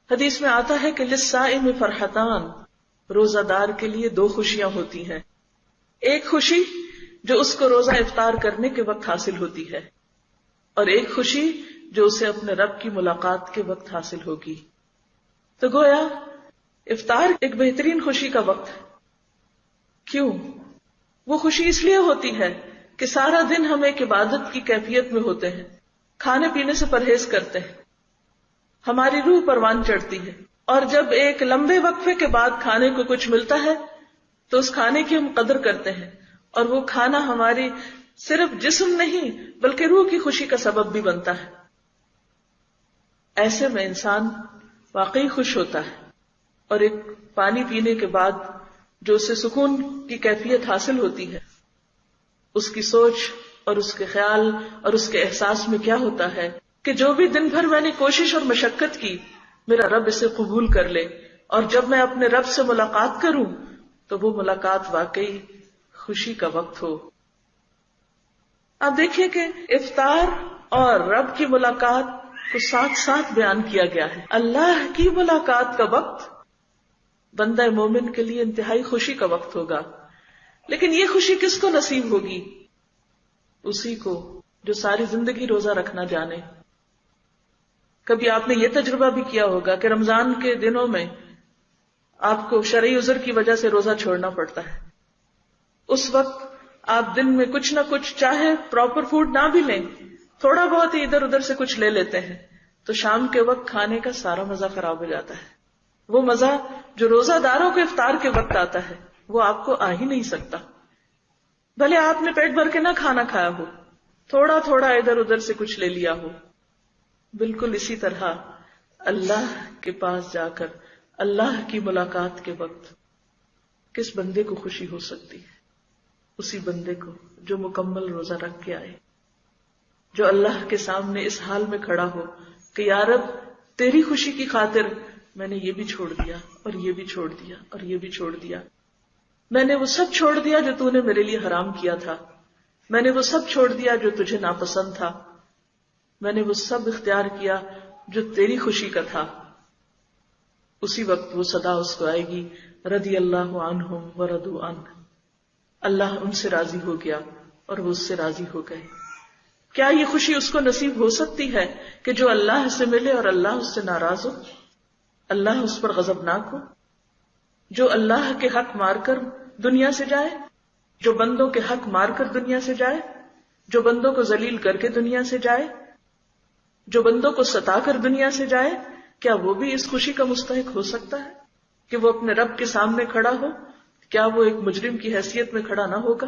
حدیث میں آتا ہے کہ للصائم فرحتان، روزہ دار کے لیے دو خوشیاں ہوتی ہیں. ایک خوشی جو اس کو روزہ افطار کرنے کے وقت حاصل ہوتی ہے، اور ایک خوشی جو اسے اپنے رب کی ملاقات کے وقت حاصل ہوگی. تو گویا افطار ایک بہترین خوشی کا وقت ہے. کیوں؟ وہ خوشی اس لیے ہوتی ہے کہ سارا دن ہم ایک عبادت کی کیفیت میں ہوتے ہیں، کھانے پینے سے پرہیز کرتے ہیں، ہماری روح پروان چڑھتی ہے، اور جب ایک لمبے وقفے کے بعد کھانے کو کچھ ملتا ہے تو اس کھانے کی ہم قدر کرتے ہیں، اور وہ کھانا ہماری صرف جسم نہیں بلکہ روح کی خوشی کا سبب بھی بنتا ہے. ایسے میں انسان واقعی خوش ہوتا ہے، اور ایک پانی پینے کے بعد جو اسے سکون کی کیفیت حاصل ہوتی ہے، اس کی سوچ اور اس کے خیال اور اس کے احساس میں کیا ہوتا ہے کہ جو بھی دن بھر میں نے کوشش اور مشقت کی، میرا رب اسے قبول کر لے، اور جب میں اپنے رب سے ملاقات کروں تو وہ ملاقات واقعی خوشی کا وقت ہو. آپ دیکھیے کہ افطار اور رب کی ملاقات کو ساتھ ساتھ بیان کیا گیا ہے. اللہ کی ملاقات کا وقت بندہ مومن کے لیے انتہائی خوشی کا وقت ہوگا، لیکن یہ خوشی کس کو نصیب ہوگی؟ اسی کو جو ساری زندگی روزہ رکھنا جانے. کبھی آپ نے یہ تجربہ بھی کیا ہوگا کہ رمضان کے دنوں میں آپ کو شرعی عذر کی وجہ سے روزہ چھوڑنا پڑتا ہے. اس وقت آپ دن میں کچھ نہ کچھ، چاہے پراپر فوڈ نہ بھی لیں، تھوڑا بہت ہی ادھر ادھر سے کچھ لے لیتے ہیں، تو شام کے وقت کھانے کا سارا مزہ خراب ہو جاتا ہے. وہ مزہ جو روزہ داروں کو افطار کے وقت آتا ہے وہ آپ کو آ ہی نہیں سکتا. بھلے آپ نے پیٹ بھر کے نہ کھانا کھایا ہو، تھوڑا تھوڑا ادھر ادھر سے کچھ لے لیا ہو. بالکل اسی طرح اللہ کے پاس جا کر اللہ کی ملاقات کے وقت کس بندے کو خوشی ہو سکتی ہے؟ اسی بندے کو جو مکمل روزہ رکھ کے آئے، جو اللہ کے سامنے اس حال میں کھڑا ہو کہ یا رب تیری خوشی کی خاطر میں نے یہ بھی چھوڑ دیا اور یہ بھی چھوڑ دیا اور یہ بھی چھوڑ دیا. میں نے وہ سب چھوڑ دیا جو تو نے میرے لیے حرام کیا تھا، میں نے وہ سب چھوڑ دیا جو تجھے ناپسند تھا، میں نے وہ سب اختیار کیا جو تیری خوشی کا تھا. اسی وقت وہ صدا اس کو آئے گی، رضی اللہ عنہم ورضوا عنہ، اللہ ان سے راضی ہو گیا اور وہ اس سے راضی ہو گئے. کیا یہ خوشی اس کو نصیب ہو سکتی ہے کہ جو اللہ سے ملے اور اللہ اس سے ناراض ہو، اللہ اس پر غضبناک ہو، جو اللہ کے حق مار کر دنیا سے جائے، جو بندوں کے حق مار کر دنیا سے جائے، جو بندوں کو ذلیل کر کے دنیا سے جائے، جو بندوں کو ستا کر دنیا سے جائے؟ کیا وہ بھی اس خوشی کا مستحق ہو سکتا ہے کہ وہ اپنے رب کے سامنے کھڑا ہو؟ کیا وہ ایک مجرم کی حیثیت میں کھڑا نہ ہوگا؟